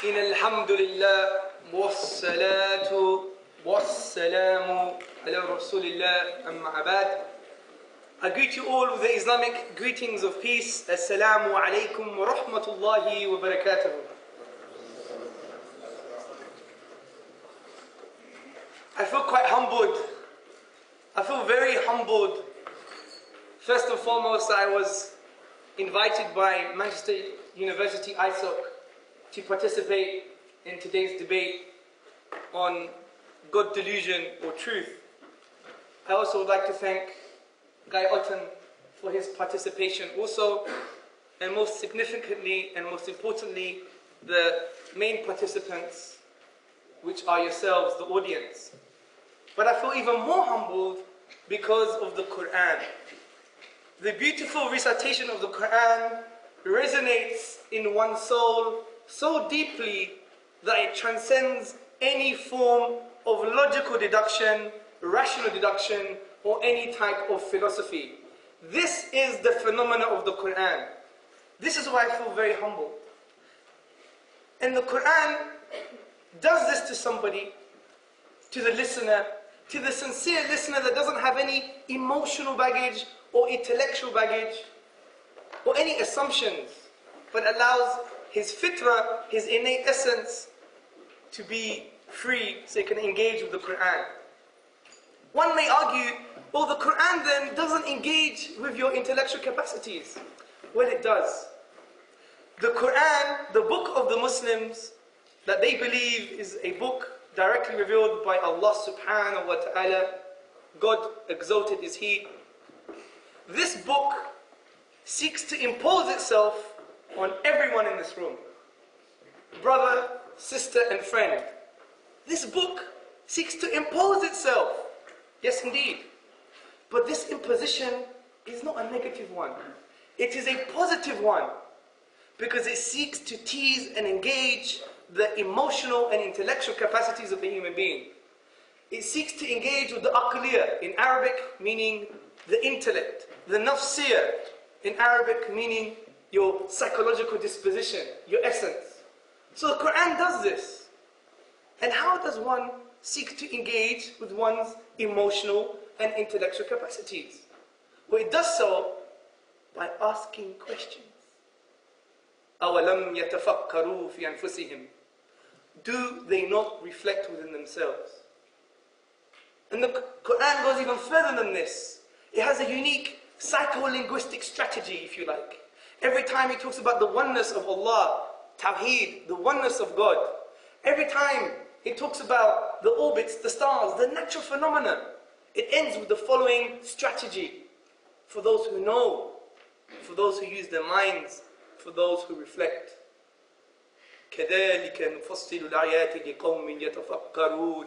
إن الحمد لله والصلاة والسلام على رسول الله أما بعد. I greet you all with the Islamic greetings of peace. Assalamu alaikum wa rahmatullahi wa barakatuh. I feel quite humbled. I feel very humbled. First and foremost, I was invited by Manchester University ISOC to participate in today's debate on God, delusion or truth. I also would like to thank Guy Otten for his participation also, and most significantly and most importantly, the main participants, which are yourselves, the audience. But I feel even more humbled because of the Qur'an. The beautiful recitation of the Qur'an resonates in one's soul so deeply that it transcends any form of logical deduction, rational deduction, or any type of philosophy. This is the phenomena of the Qur'an. This is why I feel very humble. And the Qur'an does this to somebody, to the listener, to the sincere listener that doesn't have any emotional baggage or intellectual baggage or any assumptions, but allows his fitrah, his innate essence, to be free so he can engage with the Qur'an. One may argue, well, the Qur'an then doesn't engage with your intellectual capacities. Well, it does. The Qur'an, the book of the Muslims, that they believe is a book directly revealed by Allah subhanahu wa ta'ala, God exalted is He. This book seeks to impose itself on everyone in this room. Brother, sister and friend. This book seeks to impose itself. Yes, indeed. But this imposition is not a negative one. It is a positive one, because it seeks to tease and engage the emotional and intellectual capacities of the human being. It seeks to engage with the aqliyah, in Arabic meaning the intellect, the nafsiyah, in Arabic meaning your psychological disposition, your essence. So the Qur'an does this. And how does one seek to engage with one's emotional and intellectual capacities? Well, it does so by asking questions. أَوَلَمْ يَتَفَكَّرُوا فِي أَنفُسِهِمْ. Do they not reflect within themselves? And the Qur'an goes even further than this. It has a unique psycho-linguistic strategy, if you like. Every time it talks about the oneness of Allah, Tawheed, the oneness of God. Every time it talks about the orbits, the stars, the natural phenomena, it ends with the following strategy. For those who know, for those who use their minds, for those who reflect. كَذَلِكَ نُفَصِّلُ الْآيَاتِ لِقَوْمٍ يَتَفَكَّرُونَ.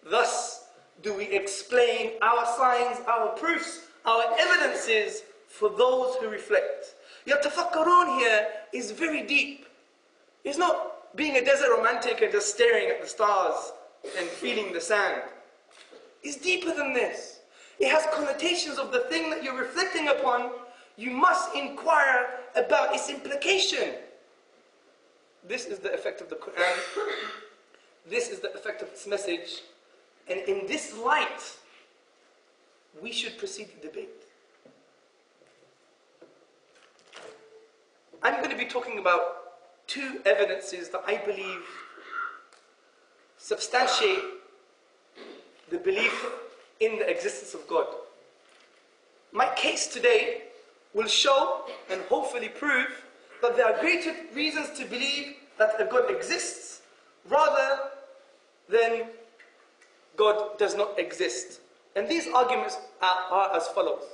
Thus do we explain our signs, our proofs, our evidences for those who reflect. Yatafakkarun here is very deep. It's not being a desert romantic and just staring at the stars and feeling the sand. It's deeper than this. It has connotations of the thing that you're reflecting upon. You must inquire about its implication. This is the effect of the Qur'an. This is the effect of its message. And in this light, we should proceed the debate. I'm going to be talking about two evidences that I believe substantiate the belief in the existence of God. My case today will show and hopefully prove that there are greater reasons to believe that a God exists rather than God does not exist. And these arguments are as follows.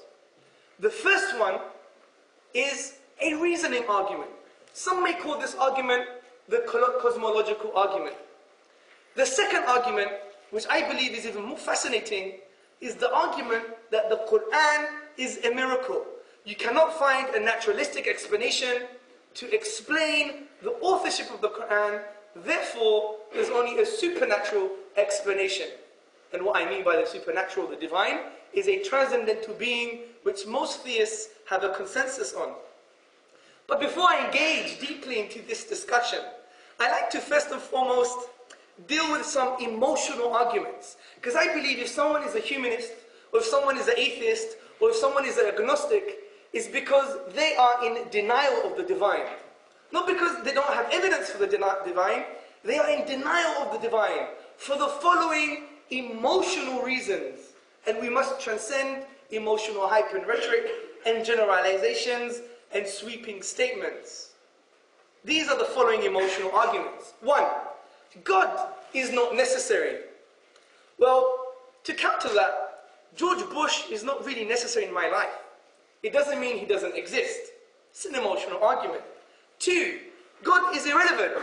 The first one is a reasoning argument. Some may call this argument the cosmological argument. The second argument, which I believe is even more fascinating, is the argument that the Qur'an is a miracle. You cannot find a naturalistic explanation to explain the authorship of the Qur'an, therefore there's only a supernatural explanation. And what I mean by the supernatural, the divine, is a transcendental being which most theists have a consensus on. But before I engage deeply into this discussion, I like to first and foremost deal with some emotional arguments. Because I believe if someone is a humanist, or if someone is an atheist, or if someone is an agnostic, it's because they are in denial of the divine. Not because they don't have evidence for the divine, they are in denial of the divine for the following emotional reasons. And we must transcend emotional hype and rhetoric and generalizations and sweeping statements. These are the following emotional arguments. 1. God is not necessary. Well, to counter that, George Bush is not really necessary in my life. It doesn't mean he doesn't exist. It's an emotional argument. 2. God is irrelevant.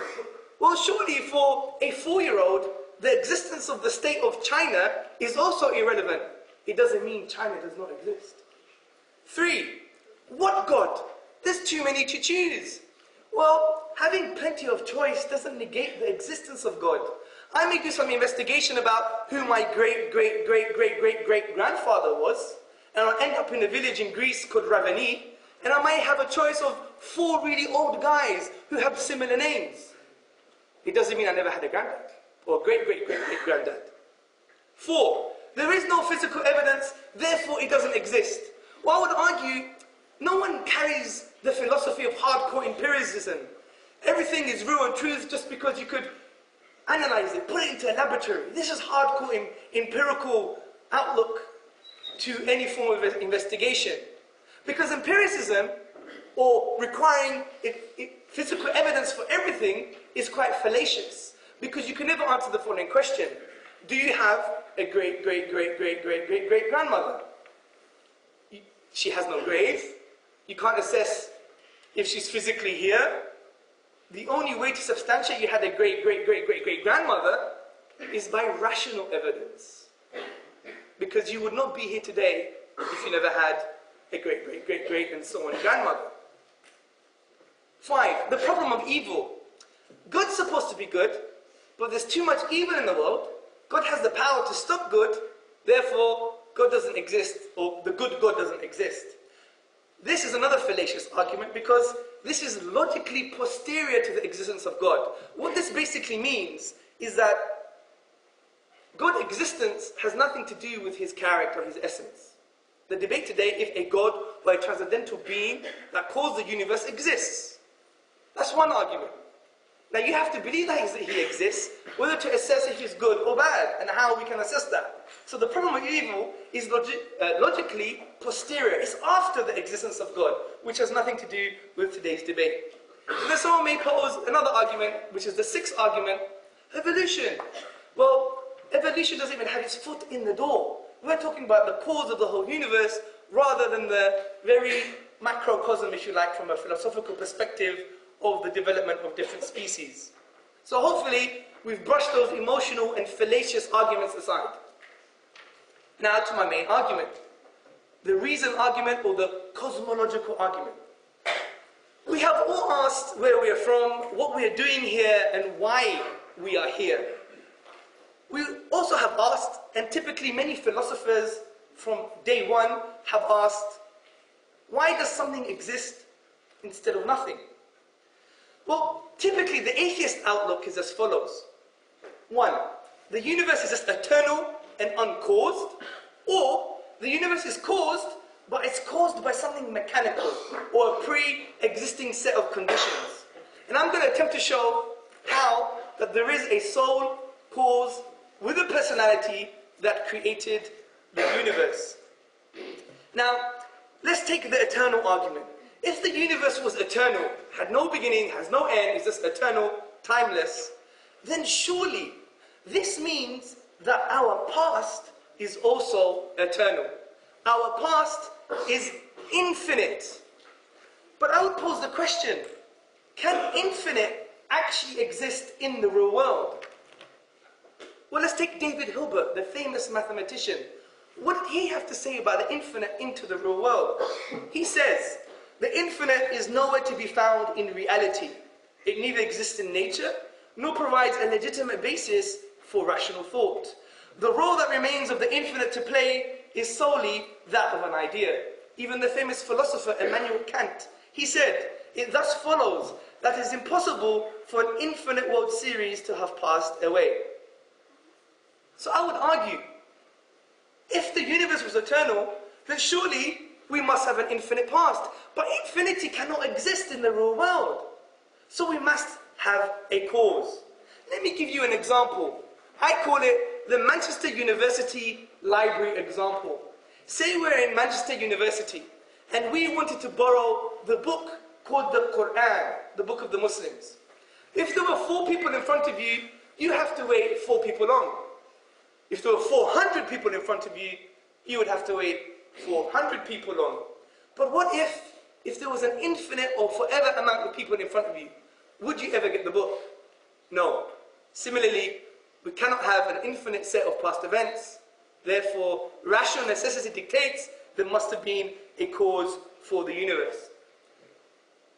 Well, surely for a 4-year-old, the existence of the state of China is also irrelevant. It doesn't mean China does not exist. 3. What God? There's too many to choose. Well, having plenty of choice doesn't negate the existence of God. I may do some investigation about who my great-great-great-great-great-great-grandfather was, and I'll end up in a village in Greece called Ravani, and I might have a choice of 4 really old guys who have similar names. It doesn't mean I never had a granddad, or great-great-great-great-granddad. 4. There is no physical evidence, therefore it doesn't exist. Well, I would argue, no one carries the philosophy of hardcore empiricism. Everything is real and truth just because you could analyze it, put it into a laboratory. This is hardcore empirical outlook to any form of investigation. Because empiricism, or requiring physical evidence for everything, is quite fallacious. Because you can never answer the following question. Do you have a great-great-great-great-great-great-great-grandmother? She has no grave. You can't assess if she's physically here. The only way to substantiate you had a great-great-great-great-great-grandmother is by rational evidence. Because you would not be here today if you never had a great-great-great-great and so on grandmother. 5. The problem of evil. God's supposed to be good, but there's too much evil in the world. God has the power to stop good, therefore God doesn't exist, or the good God doesn't exist. This is another fallacious argument because this is logically posterior to the existence of God. What this basically means is that God's existence has nothing to do with his character, his essence. The debate today if a God or a transcendental being that caused the universe exists. That's one argument. Now you have to believe that he exists, whether to assess if he's good or bad, and how we can assess that. So the problem of evil is logically posterior. It's after the existence of God, which has nothing to do with today's debate. And then someone may pose another argument, which is the 6th argument, evolution. Well, evolution doesn't even have its foot in the door. We're talking about the cause of the whole universe, rather than the very macrocosm, if you like, from a philosophical perspective, of the development of different species. So hopefully we've brushed those emotional and fallacious arguments aside. Now to my main argument, the reason argument or the cosmological argument. We have all asked where we are from, what we are doing here, and why we are here. We also have asked, and typically many philosophers from day one have asked, why does something exist instead of nothing? Well, typically the atheist outlook is as follows. 1. The universe is just eternal and uncaused, or the universe is caused, but it's caused by something mechanical, or a pre-existing set of conditions. And I'm going to attempt to show how that there is a soul, cause, with a personality that created the universe. Now, let's take the eternal argument. If the universe was eternal, had no beginning, has no end, is just eternal, timeless, then surely this means that our past is also eternal. Our past is infinite. But I would pose the question, can infinite actually exist in the real world? Well, let's take David Hilbert, the famous mathematician. What did he have to say about the infinite into the real world? He says, the infinite is nowhere to be found in reality. It neither exists in nature, nor provides a legitimate basis for rational thought. The role that remains of the infinite to play is solely that of an idea. Even the famous philosopher Immanuel Kant, he said, it thus follows that it is impossible for an infinite world series to have passed away. So I would argue, if the universe was eternal, then surely we must have an infinite past. But infinity cannot exist in the real world. So we must have a cause. Let me give you an example. I call it the Manchester University Library example. Say we're in Manchester University and we wanted to borrow the book called the Qur'an, the book of the Muslims. If there were 4 people in front of you, you have to wait 4 people on. If there were 400 people in front of you, you would have to wait 400 people on. But what if there was an infinite or forever amount of people in front of you? Would you ever get the book? No. Similarly, we cannot have an infinite set of past events. Therefore, rational necessity dictates there must have been a cause for the universe.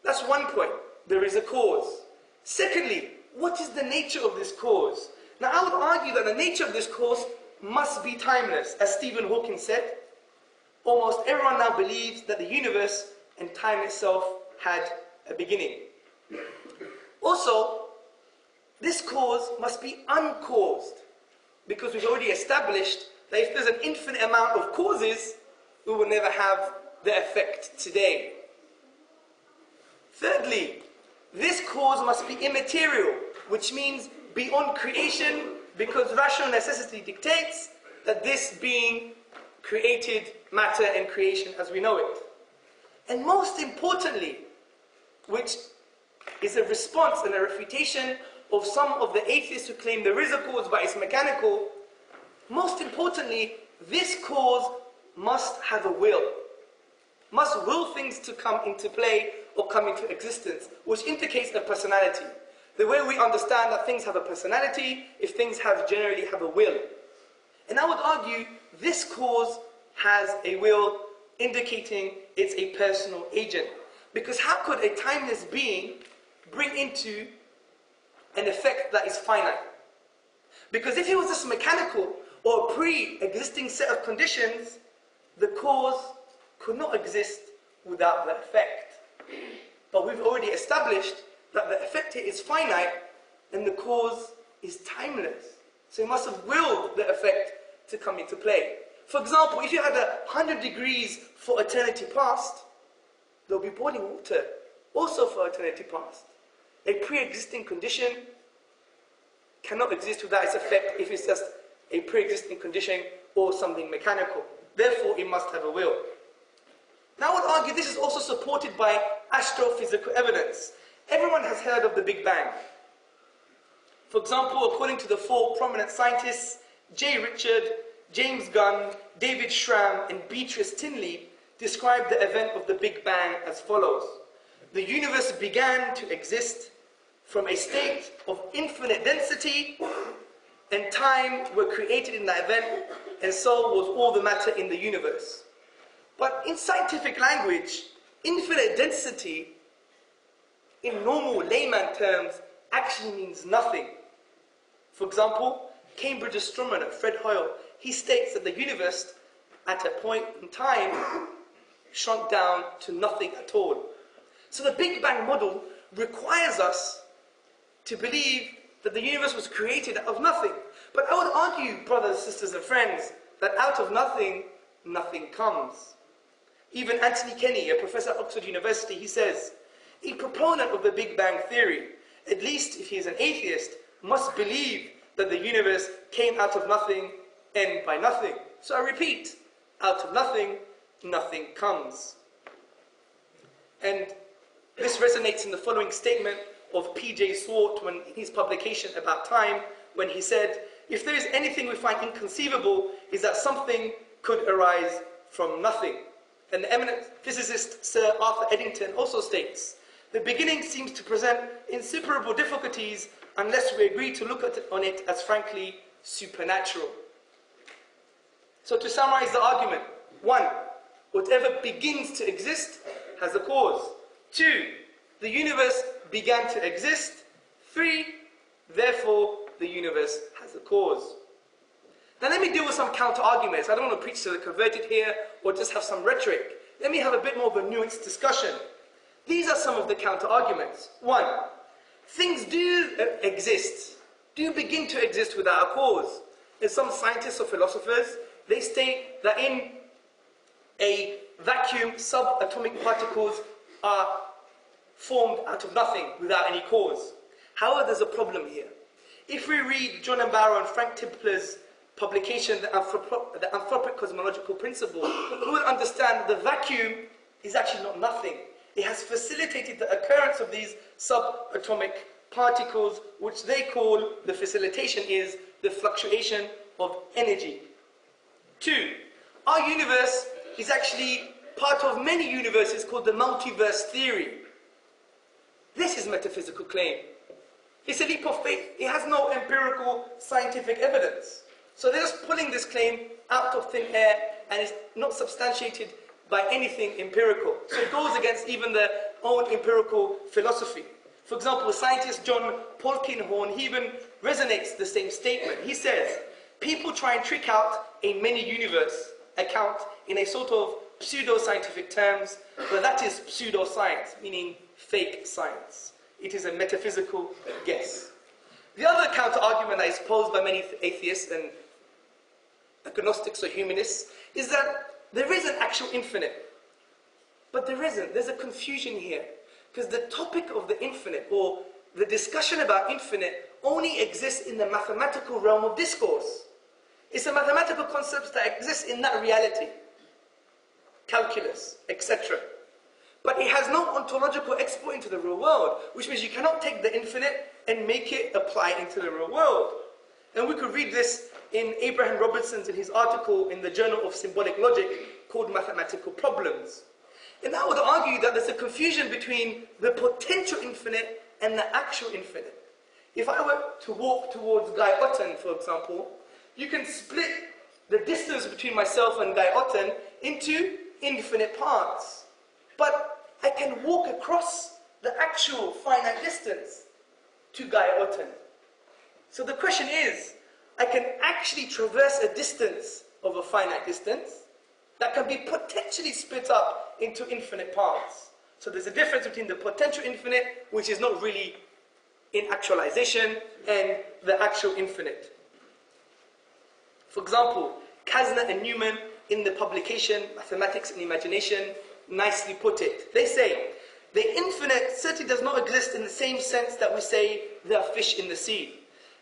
That's one point. There is a cause. Secondly, what is the nature of this cause? Now, I would argue that the nature of this cause must be timeless. As Stephen Hawking said, almost everyone now believes that the universe and time itself had a beginning. Also, this cause must be uncaused, because we've already established that if there's an infinite amount of causes, we will never have the effect today. Thirdly, this cause must be immaterial, which means beyond creation, because rational necessity dictates that this being created matter and creation as we know it. And most importantly, which is a response and a refutation of some of the atheists who claim there is a cause but it's mechanical, most importantly, this cause must have a will. Must will things to come into play or come into existence, which indicates a personality. The way we understand that things have a personality, if things generally have a will. And I would argue this cause has a will, indicating it's a personal agent. Because how could a timeless being bring into an effect that is finite? Because if it was just mechanical or a pre-existing set of conditions, the cause could not exist without the effect. But we've already established that the effect here is finite and the cause is timeless. So it must have willed the effect to come into play. For example, if you had 100 degrees for eternity past, there'll be boiling water also for eternity past. A pre-existing condition cannot exist without its effect if it's just a pre-existing condition or something mechanical. Therefore, it must have a will. Now, I would argue this is also supported by astrophysical evidence. Everyone has heard of the Big Bang. For example, according to the 4 prominent scientists, J. Richard, James Gunn, David Schramm, and Beatrice Tinley, described the event of the Big Bang as follows. The universe began to exist from a state of infinite density, and time were created in that event, and so was all the matter in the universe. But in scientific language, infinite density, in normal layman terms, actually means nothing. For example, Cambridge astronomer Fred Hoyle, he states that the universe, at a point in time, shrunk down to nothing at all. So the Big Bang model requires us to believe that the universe was created out of nothing. But I would argue, brothers, sisters, and friends, that out of nothing, nothing comes. Even Anthony Kenny, a professor at Oxford University, he says, a proponent of the Big Bang theory, at least if he is an atheist, must believe that the universe came out of nothing and by nothing. So I repeat, out of nothing, nothing comes. And this resonates in the following statement of P.J. Swart in his publication About Time, when he said, if there is anything we find inconceivable, is that something could arise from nothing. And the eminent physicist Sir Arthur Eddington also states, the beginning seems to present insuperable difficulties unless we agree to look on it as frankly supernatural. So to summarize the argument, 1, whatever begins to exist has a cause. 2, the universe began to exist. 3, therefore the universe has a cause. Now let me deal with some counter-arguments. I don't want to preach to the converted here or just have some rhetoric. Let me have a bit more of a nuanced discussion. These are some of the counter-arguments. One, things do exist, do begin to exist without a cause. And some scientists or philosophers, they state that in a vacuum, subatomic particles are formed out of nothing without any cause. However, there's a problem here. If we read John and Barrow and Frank Tipler's publication, the Anthropic Cosmological Principle, we will understand that the vacuum is actually not nothing. It has facilitated the occurrence of these subatomic particles, which they call, the facilitation is the fluctuation of energy. Two, our universe is actually part of many universes called the multiverse theory. This is a metaphysical claim. It's a leap of faith. It has no empirical scientific evidence. So they're just pulling this claim out of thin air, and it's not substantiated by anything empirical. So it goes against even their own empirical philosophy. For example, scientist John Polkinghorne, he even resonates the same statement. He says, people try and trick out a many-universe account in a sort of pseudo-scientific terms, but that is pseudo-science, meaning fake science. It is a metaphysical guess. The other counter-argument that is posed by many atheists and agnostics or humanists is that there is an actual infinite. But there isn't. There's a confusion here. Because the topic of the infinite, or the discussion about infinite, only exists in the mathematical realm of discourse. It's a mathematical concept that exists in that reality. Calculus, etc. But it has no ontological export into the real world, which means you cannot take the infinite and make it apply into the real world. And we could read this in Abraham Robertson's, in his article in the Journal of Symbolic Logic called Mathematical Problems. And I would argue that there's a confusion between the potential infinite and the actual infinite. If I were to walk towards Guy Otten, for example, you can split the distance between myself and Guy Otten into infinite parts. But I can walk across the actual finite distance to Guy Otten. So the question is, I can actually traverse a distance of a finite distance that can be potentially split up into infinite parts. So there's a difference between the potential infinite, which is not really in actualization, and the actual infinite. For example, Kasner and Newman, in the publication Mathematics and Imagination, nicely put it. They say, the infinite certainly does not exist in the same sense that we say there are fish in the sea.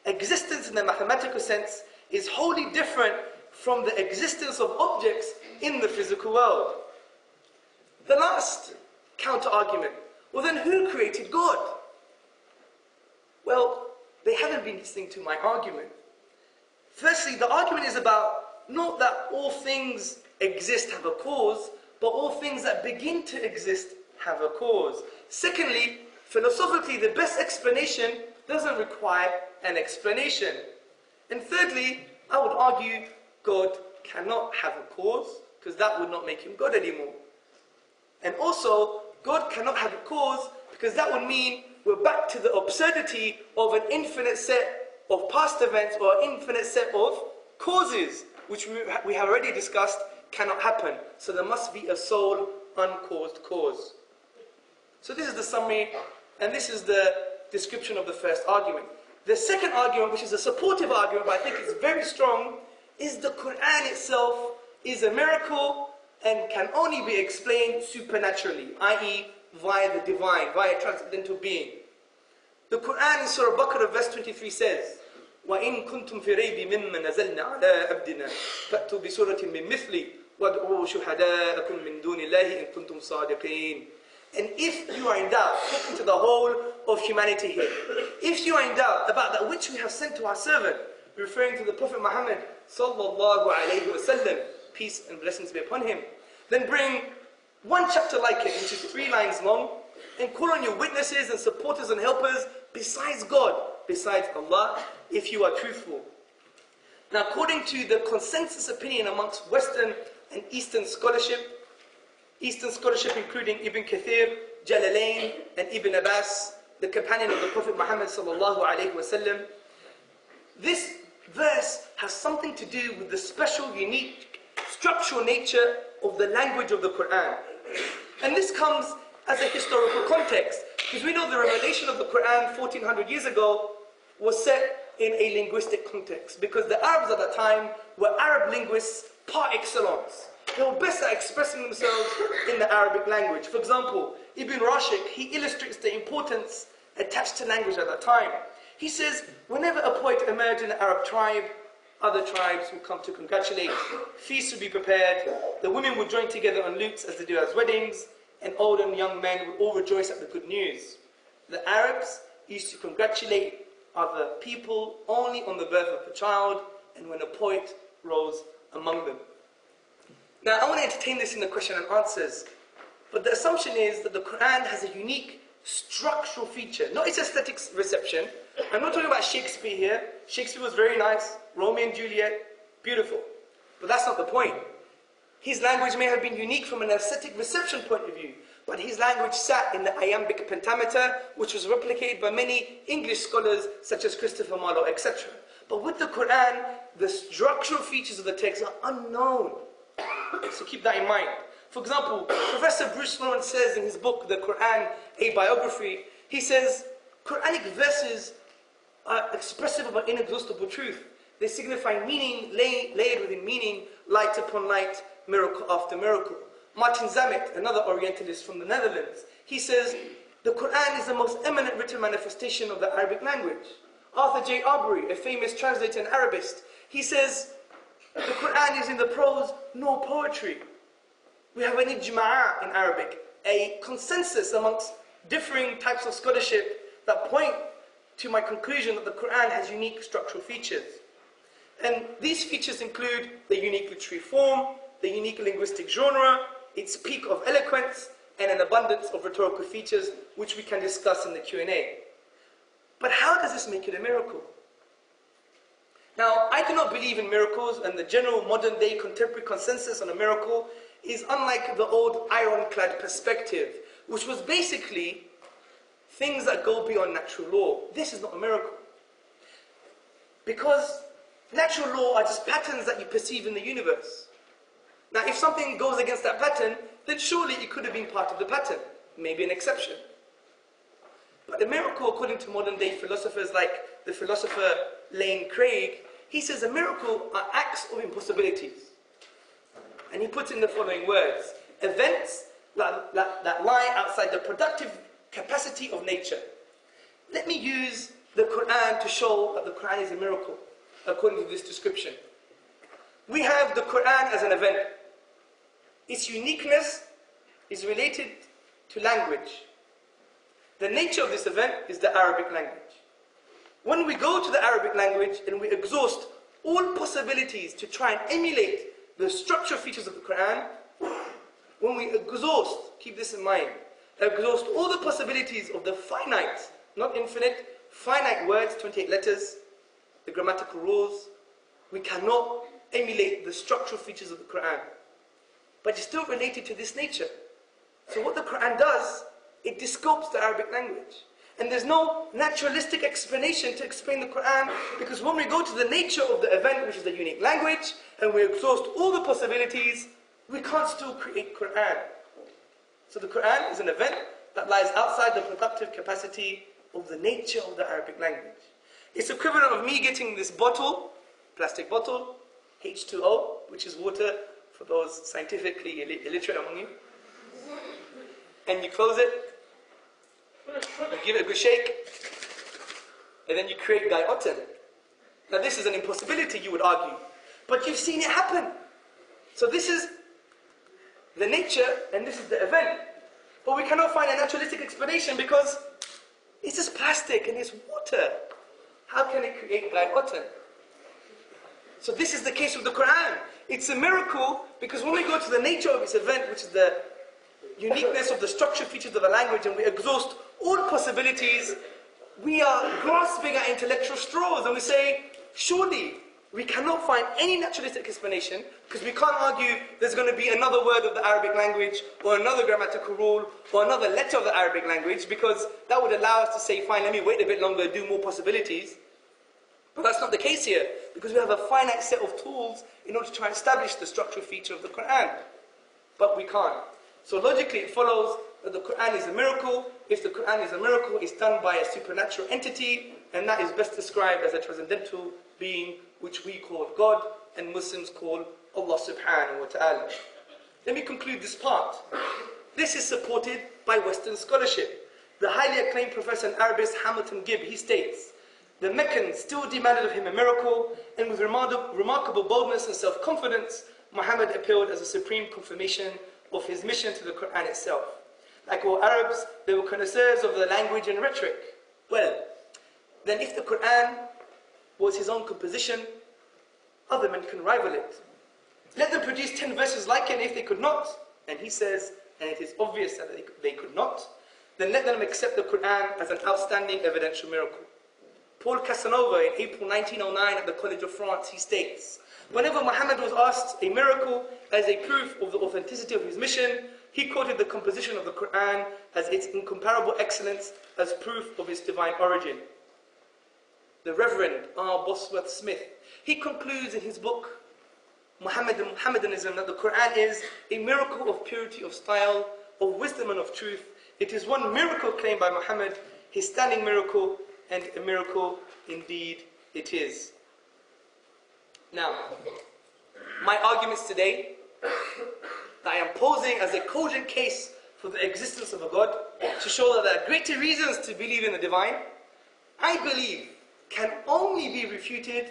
Existence in the mathematical sense is wholly different from the existence of objects in the physical world. The last counter-argument, well then who created God? Well, they haven't been listening to my argument. Firstly, the argument is about not that all things exist have a cause, but all things that begin to exist have a cause. Secondly, philosophically, the best explanation doesn't require an explanation. And thirdly, I would argue God cannot have a cause, because that would not make him God anymore. And also, God cannot have a cause, because that would mean we're back to the absurdity of an infinite set of past events or an infinite set of causes, which we have already discussed cannot happen. So there must be a sole uncaused cause. So this is the summary, and this is the description of the first argument. The second argument, which is a supportive argument, but I think it's very strong, is the Qur'an itself is a miracle and can only be explained supernaturally, i.e. via the divine, via transcendental being. The Qur'an in Surah Baqarah verse 23 says, وَإِن كُنْتُمْ فِي رَيْبٍ مِّمَّا نَزَلْنَا عَلَىٰ عَبْدِنَا فَأْتُوا بِسُورَةٍ مِّن مِّثْلِهِ وَادْعُوا شُهَدَاءَكُم مِّن دُونِ اللَّهِ إِن كُنْتُمْ صَادِقِينَ. And if you are in doubt, talking to the whole of humanity here, if you are in doubt about that which we have sent to our servant, referring to the Prophet Muhammad sallallahu alayhi wa sallam, peace and blessings be upon him, then bring one chapter like it, which is 3 lines long, and call on your witnesses and supporters and helpers besides God, besides Allah, if you are truthful. Now, according to the consensus opinion amongst Western and Eastern scholarship including Ibn Kathir, Jalalain, and Ibn Abbas, the companion of the Prophet Muhammad sallallahu alayhi wa sallam, this verse has something to do with the special, unique, structural nature of the language of the Qur'an. And this comes as a historical context. Because we know the revelation of the Qur'an 1400 years ago was set in a linguistic context. Because the Arabs at that time were Arab linguists par excellence. They were best at expressing themselves in the Arabic language. For example, Ibn Rashid, he illustrates the importance attached to language at that time. He says, whenever a poet emerged in an Arab tribe, other tribes would come to congratulate. Feasts would be prepared. The women would join together on lutes as they do at weddings, and old and young men would all rejoice at the good news. The Arabs used to congratulate other people only on the birth of a child and when a poet rose among them. Now, I want to entertain this in the question and answers, but the assumption is that the Qur'an has a unique structural feature, not its aesthetic reception. I'm not talking about Shakespeare here. Shakespeare was very nice, Romeo and Juliet, beautiful. But that's not the point. His language may have been unique from an aesthetic reception point of view, but his language sat in the iambic pentameter, which was replicated by many English scholars such as Christopher Marlowe, etc. But with the Qur'an, the structural features of the text are unknown. So keep that in mind. For example, Professor Bruce Lawrence says in his book, The Qur'an, A Biography, he says, Quranic verses are expressive of an inexhaustible truth. They signify meaning, layered within meaning, light upon light, miracle after miracle. Martin Zamet, another Orientalist from the Netherlands, he says, the Qur'an is the most eminent written manifestation of the Arabic language. Arthur J. Arbery, a famous translator and Arabist, he says, the Qur'an is in the prose nor poetry. We have an ijma'a in Arabic, a consensus amongst differing types of scholarship that point to my conclusion that the Qur'an has unique structural features. And these features include the unique literary form, the unique linguistic genre, its peak of eloquence, and an abundance of rhetorical features, which we can discuss in the Q&A. But how does this make it a miracle? Now, I do not believe in miracles, and the general modern-day contemporary consensus on a miracle is unlike the old ironclad perspective, which was basically things that go beyond natural law. This is not a miracle. Because natural law are just patterns that you perceive in the universe. Now, if something goes against that pattern, then surely it could have been part of the pattern, maybe an exception. But a miracle, according to modern-day philosophers like the philosopher Lane Craig, he says a miracle are acts of impossibilities. And he puts in the following words: events that lie outside the productive capacity of nature. Let me use the Qur'an to show that the Qur'an is a miracle, according to this description. We have the Qur'an as an event. Its uniqueness is related to language. The nature of this event is the Arabic language. When we go to the Arabic language and we exhaust all possibilities to try and emulate the structural features of the Qur'an, when we exhaust, keep this in mind, exhaust all the possibilities of the finite, not infinite, finite words, 28 letters, the grammatical rules, we cannot emulate the structural features of the Qur'an. But it's still related to this nature. So what the Qur'an does, it descopes the Arabic language. And there's no naturalistic explanation to explain the Qur'an, because when we go to the nature of the event, which is the unique language, and we exhaust all the possibilities, we can't still create Qur'an. So the Qur'an is an event that lies outside the productive capacity of the nature of the Arabic language. It's equivalent of me getting this bottle, plastic bottle, H2O, which is water for those scientifically illiterate among you, and you close it, you give it a good shake, and then you create Gaioten. Now this is an impossibility, you would argue, but you've seen it happen. So this is the nature and this is the event. But we cannot find a naturalistic explanation because it's just plastic and it's water. How can it create Gaioten? So this is the case with the Qur'an. It's a miracle because when we go to the nature of its event, which is the uniqueness of the structural features of the language, and we exhaust all possibilities, we are grasping at intellectual straws and we say, surely we cannot find any naturalistic explanation, because we can't argue there's going to be another word of the Arabic language or another grammatical rule or another letter of the Arabic language, because that would allow us to say, fine, let me wait a bit longer, do more possibilities. But that's not the case here, because we have a finite set of tools in order to try and establish the structural feature of the Qur'an. But we can't. So logically it follows that the Qur'an is a miracle. If the Qur'an is a miracle, it's done by a supernatural entity, and that is best described as a transcendental being, which we call God, and Muslims call Allah subhanahu wa ta'ala. Let me conclude this part. This is supported by Western scholarship. The highly acclaimed professor and Arabist Hamilton Gibb, he states, the Meccans still demanded of him a miracle, and with remarkable boldness and self-confidence, Muhammad appealed as a supreme confirmation of his mission to the Qur'an itself. Like all Arabs, they were connoisseurs of the language and rhetoric. Well, then if the Qur'an was his own composition, other men can rival it. Let them produce 10 verses like it, and if they could not, and he says, and it is obvious that they could not, then let them accept the Qur'an as an outstanding evidential miracle. Paul Casanova, in April 1909 at the College of France, he states, whenever Muhammad was asked a miracle as a proof of the authenticity of his mission, he quoted the composition of the Qur'an as its incomparable excellence as proof of its divine origin. The Reverend R. Bosworth Smith, he concludes in his book, Muhammadanism, that the Qur'an is a miracle of purity of style, of wisdom and of truth. It is one miracle claimed by Muhammad, his standing miracle, and a miracle indeed it is. Now, my arguments today that I am posing as a cogent case for the existence of a God, to show that there are greater reasons to believe in the divine, I believe can only be refuted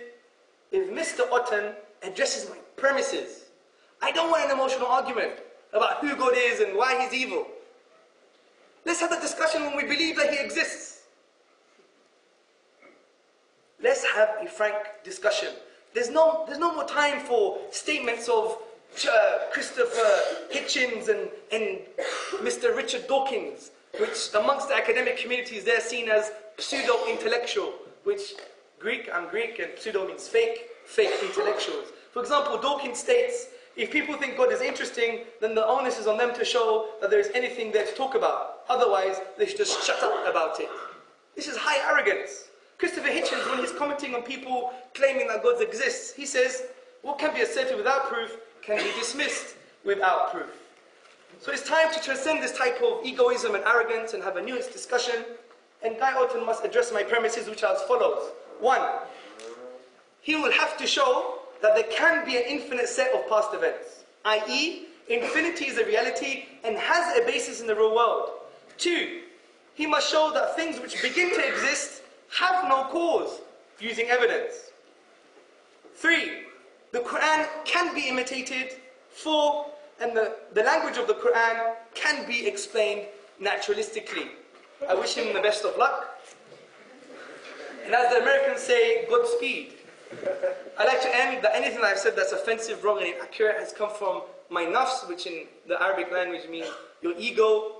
if Mr. Otten addresses my premises. I don't want an emotional argument about who God is and why He's evil. Let's have the discussion when we believe that He exists. Let's have a frank discussion. There's no more time for statements of Christopher Hitchens and Mr. Richard Dawkins, which amongst the academic communities they're seen as pseudo-intellectual, which I'm Greek, and pseudo means fake intellectuals. For example, Dawkins states, if people think God is interesting, then the onus is on them to show that there is anything there to talk about. Otherwise, they should just shut up about it. This is high arrogance. Christopher Hitchens, when he's commenting on people claiming that God exists, he says, what can be asserted without proof can be dismissed without proof. So it's time to transcend this type of egoism and arrogance and have a nuanced discussion. And Guy Otten must address my premises, which are as follows. 1. He will have to show that there can be an infinite set of past events, i.e., infinity is a reality and has a basis in the real world. 2. He must show that things which begin to exist have no cause, using evidence. 3. The Qur'an can be imitated. 4. And the language of the Qur'an can be explained naturalistically. I wish him the best of luck. And as the Americans say, Godspeed. I'd like to end that anything I've said that's offensive, wrong, and inaccurate has come from my nafs, which in the Arabic language means your ego.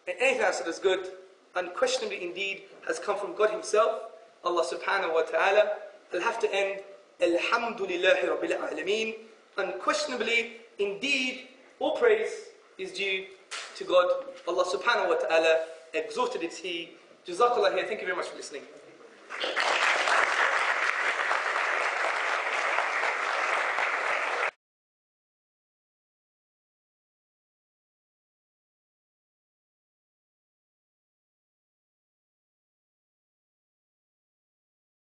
And anything I've said is good, unquestionably indeed, has come from God Himself, Allah subhanahu wa ta'ala. I'll have to end, Alhamdulillahi Rabbil Alameen. Unquestionably, indeed, all praise is due to God, Allah subhanahu wa ta'ala. Exalted is He. Jazakallah here. Thank you very much for listening.